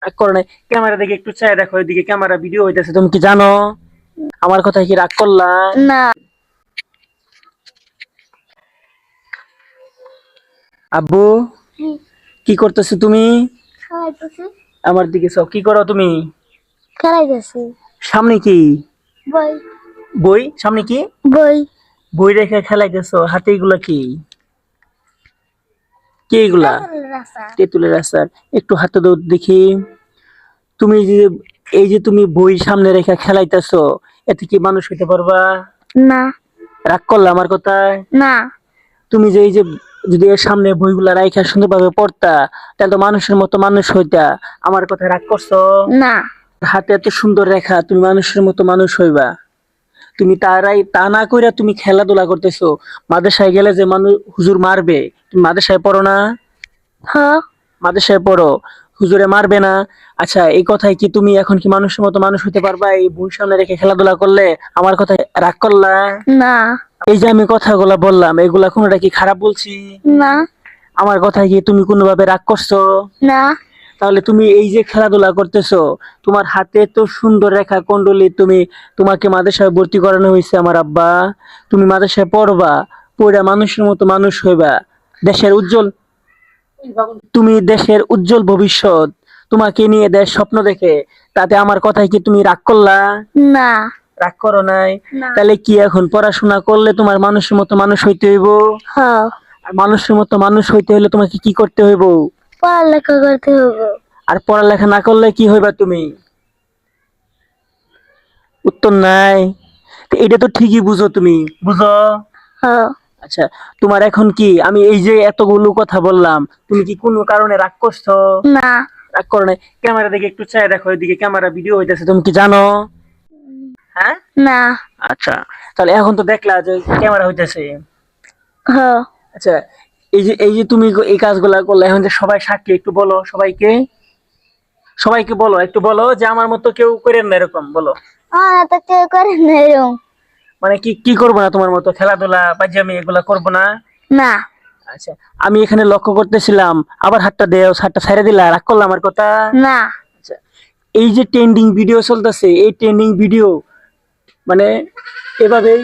রাগ করো নাই। ক্যামেরা দিকে একটু চাই দেখো, এদিকে ক্যামেরা ভিডিও হইতেছে, তুমি কি জানো? আমার কথা কি রাগ করলা? না। আব্বু, কি করতেছো তুমি? খাইতেছি। আমার দিকে চাও, কি করো তুমি? খাইতেছি। সামনে কি? বই। বই? সামনে কি? বই। বই রেখে খেলাইতেছো, হাতে এগুলা কি? কি এগুলা? তেঁতুলের আচার। একটু হাতে দাও দেখি। তুমি যে এই যে তুমি বই সামনে রেখে খেলাইতেছো, এতে কি মানুষ হইতে পারবা? না। রাগ করলা আমার কথায়? না। তুমি যে এই যে যদি এর সামনে বইগুলা রাইখা সুন্দরভাবে পড়তা, তাহলে তো মানুষের মতো মানুষ হইতা। আমার কথায় রাগ করছো? না। হাতে এত সুন্দর রেখা, তুমি মানুষের মতো মানুষ হইবা। তুমি তা না কইরা তুমি খেলাধুলা করতেছো। মাদ্রাসায় গেলে যে মানুষ হুজুর মারবে, তুমি মাদ্রাসায় পড়ো না? হ। মাদ্রাসায় পড়ো, হুজুরে মারবে না? আচ্ছা, এই কথায় কি তুমি এখন কি মানুষের মতো মানুষ হইতে পারবা এই বই সামনে রেখে খেলাধুলা করলে? আমার কথায় রাগ করলা? না। এই যে আমি কথাগুলা বললাম, এগুলা কোনোটা কি খারাপ বলছি? না। আমার কথায় কি তুমি কোনোভাবে রাগ করছো? না। তাহলে তুমি এই যে খেলাধুলা করতেছো, তোমার হাতে তো সুন্দর রেখা কুণ্ডলী, তোমাকে মাদ্রাসায় ভর্তি করানো হয়েছে আমার আব্বা। তুমি মাদ্রাসায় পড়বা, পড়া মানুষের মতো মানুষ হইবা। দেশের উজ্জ্বল, তুমি দেশের উজ্জ্বল ভবিষ্যৎ, তোমাকে নিয়ে দেশ স্বপ্ন দেখে। তাতে আমার কথায় কি তুমি রাগ করলা? না। রাগ করো নাই? না। তাহলে কি এখন পড়াশোনা করলে তোমার মানুষের মতো মানুষ হইতে হইব? হ। আর মানুষের মতো মানুষ হইতে হলে তোমাকে কি করতে হইব? পড়ালেখা করতে হবে। আর পড়ালেখা না করলে কি হইবা তুমি? উত্তর নাই। তো এটা তো ঠিকই বুঝো, তুমি বুঝো। হ। আচ্ছা, তোমার এখন কি আমি এই যে এতগুলো কথা বললাম, তুমি কি কোনো কারণে রাগ করছো? না। রাগ করো নাই। ক্যামেরা দিকে একটু চাই দেখো, এদিকে ক্যামেরা ভিডিও হইতেছে, তুমি কি জানো? হ্যাঁ। না। আচ্ছা, তাহলে এখন তো দেখলা যে ক্যামেরা হইতেছে। হ। আচ্ছা, এই যে তুমি এই কাজগুলা করলে, এখন যে সবাই সাক্ষী, একটু বলো সবাইকে, সবাইকে বলো, একটু বলো যে আমার মতো কেউ করেন না এরকম, বলো। তো কেউ করে না এরকম। মানে কি কি করবো না তোমার মতো? খেলাধুলা পাজামি এগুলা করবো না? না। আচ্ছা, আমি এখানে লক্ষ্য করতেছিলাম, আবার হাতটা দেও, হাতটা ছেড়ে দিলা, রাগ করলাম আমার কথা? না। আচ্ছা, এই যে ট্রেন্ডিং ভিডিও চলতেছে, এই ট্রেন্ডিং ভিডিও মানে এভাবেই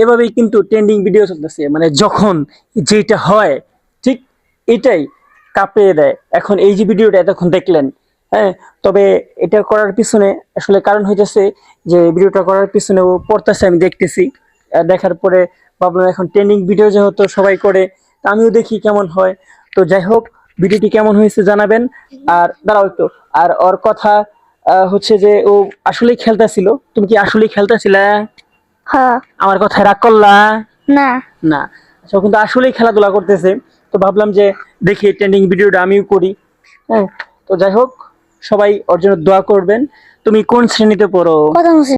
এভাবেই কিন্তু ট্রেন্ডিং ভিডিও চলতেছে, মানে যখন যেটা হয় ঠিক এটাই কাঁপিয়ে দেয়। এখন এই যে ভিডিওটা এতক্ষণ দেখলেন, হ্যাঁ, তবে এটা করার পিছনে আসলে কারণ হইতেছে যে ভিডিওটা করার পিছনে ও পড়তেছে, আমি দেখতেছি। দেখার পরে ভাবলাম এখন ট্রেন্ডিং ভিডিও যেহেতু সবাই করে, তা আমিও দেখি কেমন হয়। তো যাই হোক, ভিডিওটি কেমন হয়েছে জানাবেন। আর দাঁড়াও একটু, আর ওর কথা হচ্ছে যে ও আসলেই খেলতেছিল। তুমি কি আসলেই খেলতেছিলে? হ। আমার কথায় রাগ করলা? না। না। আচ্ছা, ও কিন্তু আসলেই খেলাধুলা করতেছে। তো ভাবলাম যে দেখি ট্রেন্ডিং ভিডিওটা আমিও করি। হ্যাঁ, তো যাই হোক, সবাই ওর জন্য দোয়া করবেন। তুমি কোন শ্রেণীতে পড়ো? প্রথম